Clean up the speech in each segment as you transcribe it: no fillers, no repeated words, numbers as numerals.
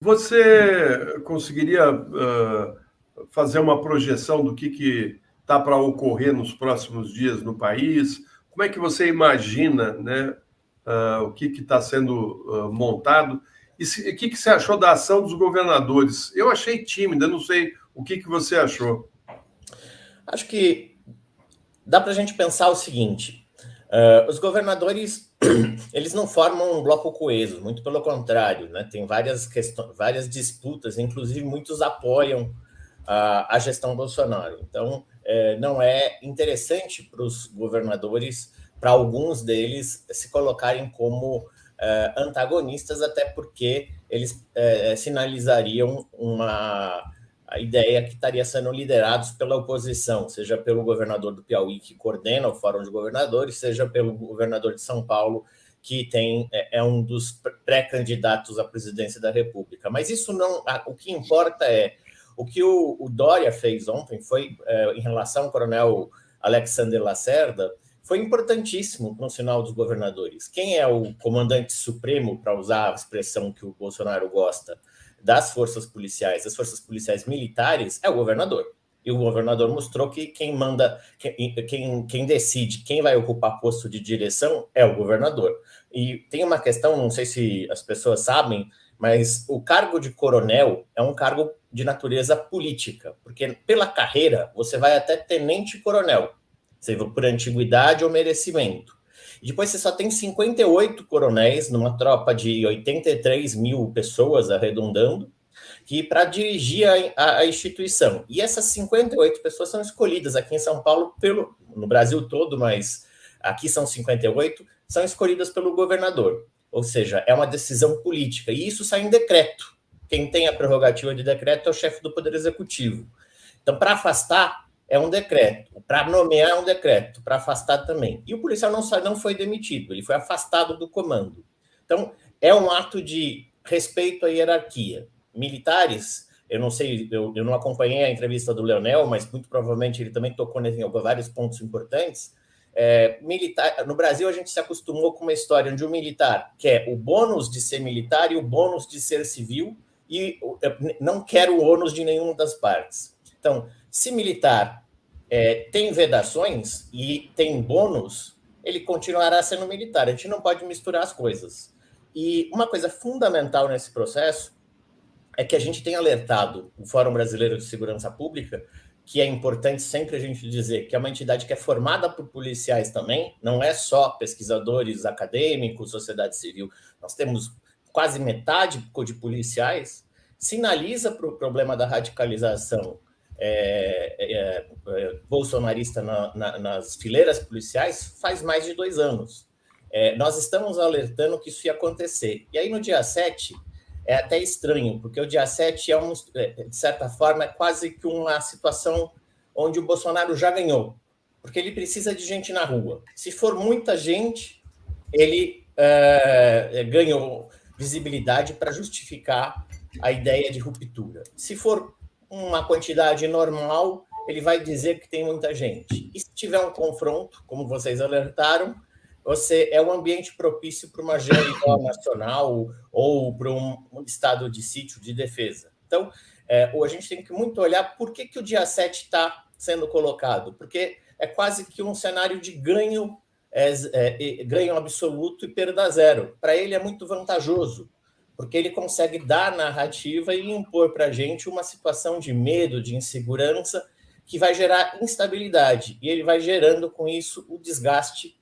Você conseguiria fazer uma projeção do que está para ocorrer nos próximos dias no país? Como é que você imagina, né, o que está sendo montado? E o que você achou da ação dos governadores? Eu achei tímida, não sei o que você achou. Acho que dá para a gente pensar o seguinte: os governadores eles não formam um bloco coeso, muito pelo contrário, né? Tem várias questões, várias disputas, inclusive muitos apoiam a gestão Bolsonaro. Então, não é interessante para os governadores, para alguns deles, se colocarem como antagonistas, até porque eles sinalizariam a ideia que estaria sendo liderados pela oposição, seja pelo governador do Piauí, que coordena o Fórum de Governadores, seja pelo governador de São Paulo, que é um dos pré-candidatos à presidência da República. Mas isso não. O que importa é o que o Dória fez ontem, foi em relação ao coronel Alexandre Lacerda, foi importantíssimo para o sinal dos governadores. Quem é o comandante supremo, para usar a expressão que o Bolsonaro gosta, das forças policiais militares, é o governador. E o governador mostrou que quem manda, quem decide quem vai ocupar posto de direção é o governador. E tem uma questão, não sei se as pessoas sabem, mas o cargo de coronel é um cargo de natureza política, porque pela carreira você vai até tenente-coronel, seja por antiguidade ou merecimento. E depois você só tem 58 coronéis numa tropa de 83 mil pessoas, arredondando, que para dirigir a instituição. E essas 58 pessoas são escolhidas aqui em São Paulo, no Brasil todo, mas aqui são 58, são escolhidas pelo governador. Ou seja, é uma decisão política. E isso sai em decreto. Quem tem a prerrogativa de decreto é o chefe do Poder Executivo. Então, para afastar, é um decreto. Para nomear, é um decreto. Para afastar também. E o policial não foi demitido, ele foi afastado do comando. Então, é um ato de respeito à hierarquia. Militares, eu não sei, eu não acompanhei a entrevista do Leonel, mas muito provavelmente ele também tocou em vários pontos importantes. Militar, no Brasil, a gente se acostumou com uma história de um militar que é o bônus de ser militar e o bônus de ser civil, e não quer o ônus de nenhuma das partes. Então, se militar tem vedações e tem bônus, ele continuará sendo militar. A gente não pode misturar as coisas. E uma coisa fundamental nesse processo é que a gente tem alertado o Fórum Brasileiro de Segurança Pública, que é importante sempre a gente dizer que é uma entidade que é formada por policiais também, não é só pesquisadores acadêmicos, sociedade civil. Nós temos quase metade de policiais, sinaliza para o problema da radicalização bolsonarista nas fileiras policiais faz mais de 2 anos. Nós estamos alertando que isso ia acontecer. E aí, no dia 7, é até estranho, porque o dia 7 de certa forma, é quase que uma situação onde o Bolsonaro já ganhou, porque ele precisa de gente na rua. Se for muita gente, ele ganhou visibilidade para justificar a ideia de ruptura. Se for uma quantidade normal, ele vai dizer que tem muita gente. E se tiver um confronto, como vocês alertaram, é um ambiente propício para uma GLO nacional ou para um estado de sítio de defesa. Então, a gente tem que muito olhar por que o dia 7 está sendo colocado, porque é quase que um cenário de ganho absoluto e perda zero. Para ele é muito vantajoso, porque ele consegue dar narrativa e impor para a gente uma situação de medo, de insegurança, que vai gerar instabilidade, e ele vai gerando com isso o desgaste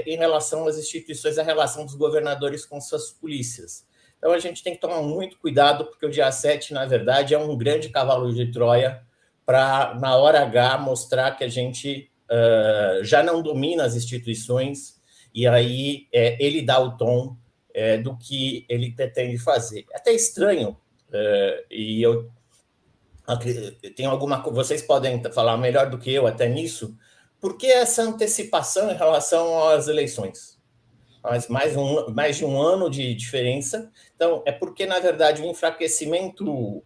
em relação às instituições, a relação dos governadores com suas polícias. Então, a gente tem que tomar muito cuidado, porque o dia 7, na verdade, é um grande cavalo de Troia para, na hora H, mostrar que a gente já não domina as instituições, e aí ele dá o tom do que ele pretende fazer. É até estranho, e eu tenho alguma coisa, vocês podem falar melhor do que eu até nisso, por que essa antecipação em relação às eleições? Mais de um ano de diferença. Então, é porque, na verdade, o enfraquecimento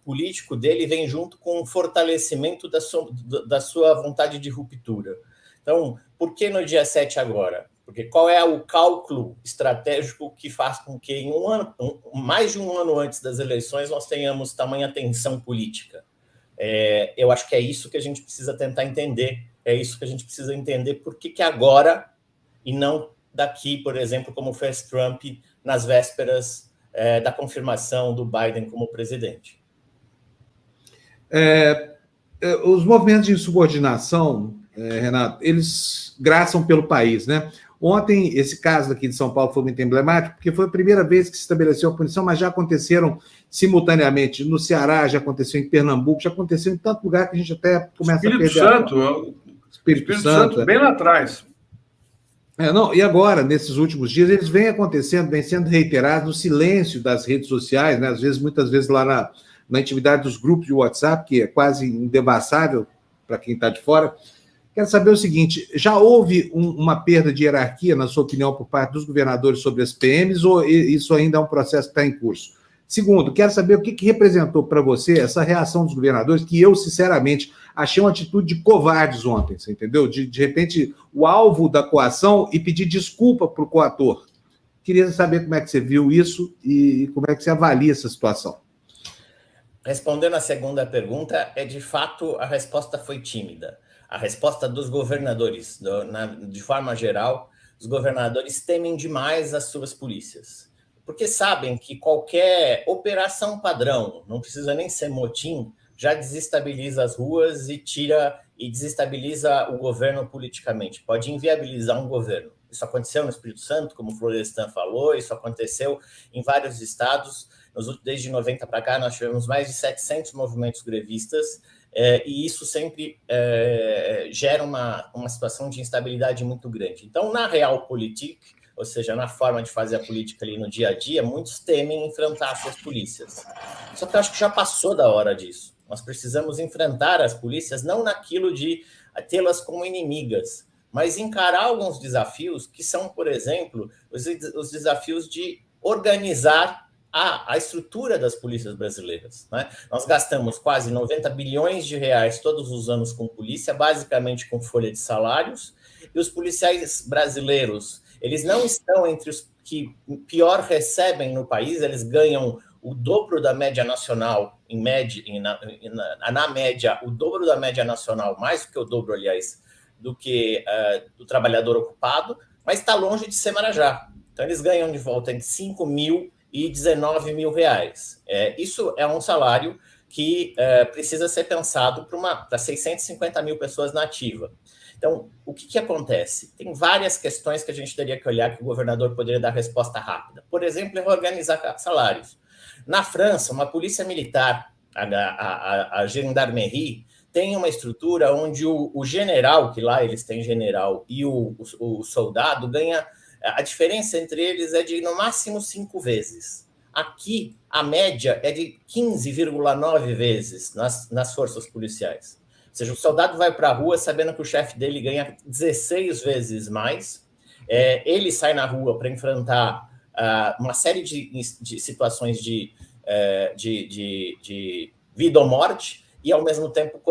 político dele vem junto com o fortalecimento da sua vontade de ruptura. Então, por que no dia 7 agora? Porque qual é o cálculo estratégico que faz com que em mais de um ano antes das eleições nós tenhamos tamanha tensão política? Eu acho que é isso que a gente precisa tentar entender. É isso que a gente precisa entender por que agora e não daqui, por exemplo, como fez Trump nas vésperas da confirmação do Biden como presidente. Os movimentos de insubordinação, Renato, eles graçam pelo país, né? Ontem, esse caso aqui de São Paulo foi muito emblemático, porque foi a primeira vez que se estabeleceu a punição, mas já aconteceram simultaneamente no Ceará, já aconteceu em Pernambuco, já aconteceu em tanto lugar que a gente até começa a perder. Espírito Santo, bem lá atrás. E agora, nesses últimos dias, eles vêm acontecendo, vêm sendo reiterados no silêncio das redes sociais, né? Muitas vezes lá na intimidade dos grupos de WhatsApp, que é quase indevassável para quem está de fora. Quero saber o seguinte, já houve uma perda de hierarquia, na sua opinião, por parte dos governadores sobre as PMs, ou isso ainda é um processo que está em curso? Segundo, quero saber o que representou para você essa reação dos governadores, que eu, sinceramente, achei uma atitude de covardes ontem, você entendeu? De repente, o alvo da coação e pedir desculpa para o coator. Queria saber como é que você viu isso e como é que você avalia essa situação. Respondendo à segunda pergunta, de fato, a resposta foi tímida. A resposta dos governadores, de forma geral, os governadores temem demais as suas polícias, porque sabem que qualquer operação padrão, não precisa nem ser motim, já desestabiliza as ruas e desestabiliza o governo politicamente, pode inviabilizar um governo. Isso aconteceu no Espírito Santo, como o Florestan falou, isso aconteceu em vários estados. Desde 90 para cá, nós tivemos mais de 700 movimentos grevistas, e isso sempre gera uma situação de instabilidade muito grande. Então, na realpolitik, ou seja, na forma de fazer a política ali no dia a dia, muitos temem enfrentar suas polícias. Só que eu acho que já passou da hora disso. Nós precisamos enfrentar as polícias não naquilo de tê-las como inimigas, mas encarar alguns desafios que são, por exemplo, os desafios de organizar a estrutura das polícias brasileiras, né? Nós gastamos quase 90 bilhões de reais todos os anos com polícia, basicamente com folha de salários, e os policiais brasileiros, eles não estão entre os que pior recebem no país, eles ganham o dobro da média nacional, na média, o dobro da média nacional, mais do que o dobro, aliás, do que do trabalhador ocupado, mas está longe de ser Marajá. Então, eles ganham de volta entre 5 mil e 19 mil reais. Isso é um salário que precisa ser pensado para 650 mil pessoas na ativa. Então, o que acontece? Tem várias questões que a gente teria que olhar que o governador poderia dar resposta rápida. Por exemplo, reorganizar salários. Na França, uma polícia militar, a Gendarmerie, tem uma estrutura onde o general, que lá eles têm general, e o soldado ganha... A diferença entre eles é de, no máximo, 5 vezes. Aqui, a média é de 15,9 vezes nas forças policiais. Ou seja, o soldado vai para a rua sabendo que o chefe dele ganha 16 vezes mais. Ele sai na rua para enfrentar uma série de situações de vida ou morte, e, ao mesmo tempo,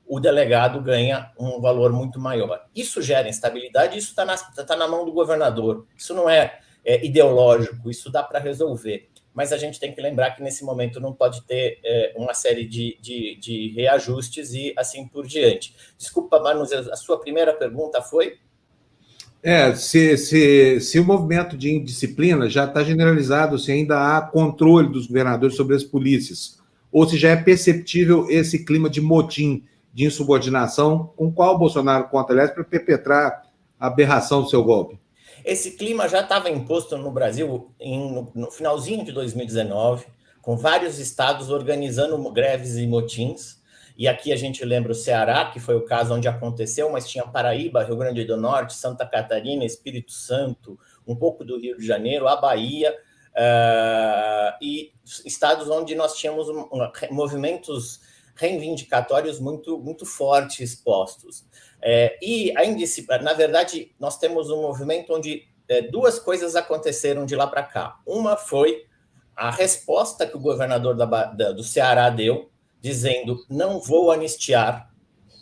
o delegado ganha um valor muito maior. Isso gera instabilidade, isso está na mão do governador. Isso não é ideológico, isso dá para resolver. Mas a gente tem que lembrar que, nesse momento, não pode ter uma série de reajustes e assim por diante. Desculpa, Manus, a sua primeira pergunta foi? Se o movimento de indisciplina já está generalizado, se ainda há controle dos governadores sobre as polícias, ou se já é perceptível esse clima de motim, de insubordinação, com o qual o Bolsonaro conta, aliás, para perpetrar a aberração do seu golpe. Esse clima já estava imposto no Brasil no finalzinho de 2019, com vários estados organizando greves e motins. E aqui a gente lembra o Ceará, que foi o caso onde aconteceu, mas tinha Paraíba, Rio Grande do Norte, Santa Catarina, Espírito Santo, um pouco do Rio de Janeiro, a Bahia, e estados onde nós tínhamos movimentos reivindicatórios muito, muito fortes postos. E na verdade, nós temos um movimento onde duas coisas aconteceram de lá para cá. Uma foi a resposta que o governador do Ceará deu, dizendo: não vou anistiar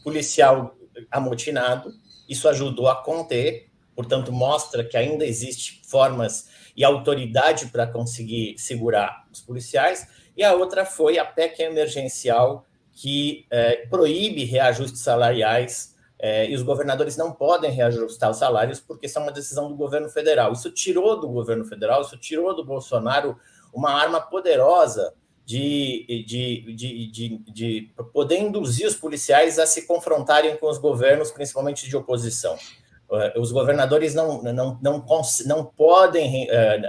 policial amotinado. Isso ajudou a conter portanto, mostra que ainda existe formas e autoridade para conseguir segurar os policiais, e a outra foi a PEC emergencial, que proíbe reajustes salariais, e os governadores não podem reajustar os salários porque isso é uma decisão do governo federal. Isso tirou do governo federal, isso tirou do Bolsonaro uma arma poderosa de poder induzir os policiais a se confrontarem com os governos, principalmente de oposição. Os governadores não podem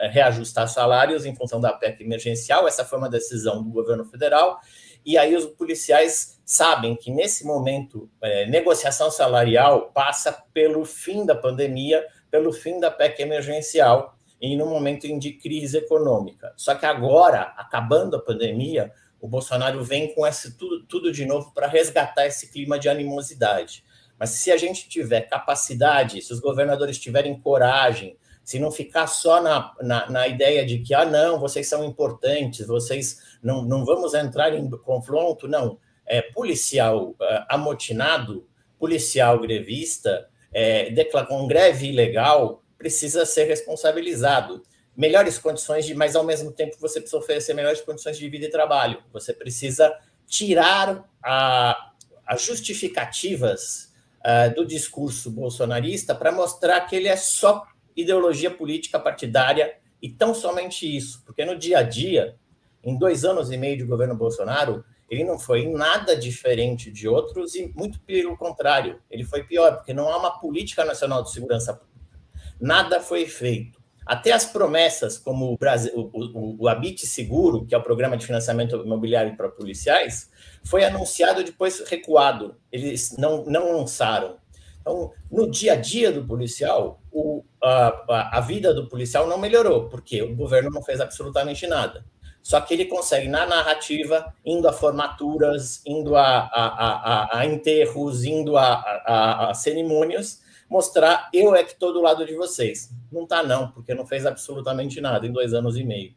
reajustar salários em função da PEC emergencial, essa foi uma decisão do governo federal, e aí os policiais sabem que, nesse momento, negociação salarial passa pelo fim da pandemia, pelo fim da PEC emergencial, e no momento de crise econômica. Só que agora, acabando a pandemia, o Bolsonaro vem com tudo de novo para resgatar esse clima de animosidade. Mas se a gente tiver capacidade, se os governadores tiverem coragem, se não ficar só na ideia de que, não, vocês são importantes, vocês não vamos entrar em confronto, não. Policial amotinado, policial grevista, com greve ilegal, precisa ser responsabilizado. Melhores condições mas ao mesmo tempo você precisa oferecer melhores condições de vida e trabalho. Você precisa tirar as justificativas do discurso bolsonarista para mostrar que ele é só ideologia política partidária e tão somente isso, porque no dia a dia, em 2 anos e meio de governo Bolsonaro, ele não foi nada diferente de outros e muito pelo contrário, ele foi pior, porque não há uma política nacional de segurança pública. Nada foi feito. Até as promessas, como o Habite Seguro, que é o programa de financiamento imobiliário para policiais, foi anunciado e depois recuado. Eles não lançaram. Então, no dia a dia do policial, a vida do policial não melhorou, porque o governo não fez absolutamente nada. Só que ele consegue, na narrativa, indo a formaturas, indo a enterros, indo a cerimônias, mostrar eu que estou do lado de vocês. Não está não, porque não fez absolutamente nada em 2 anos e meio.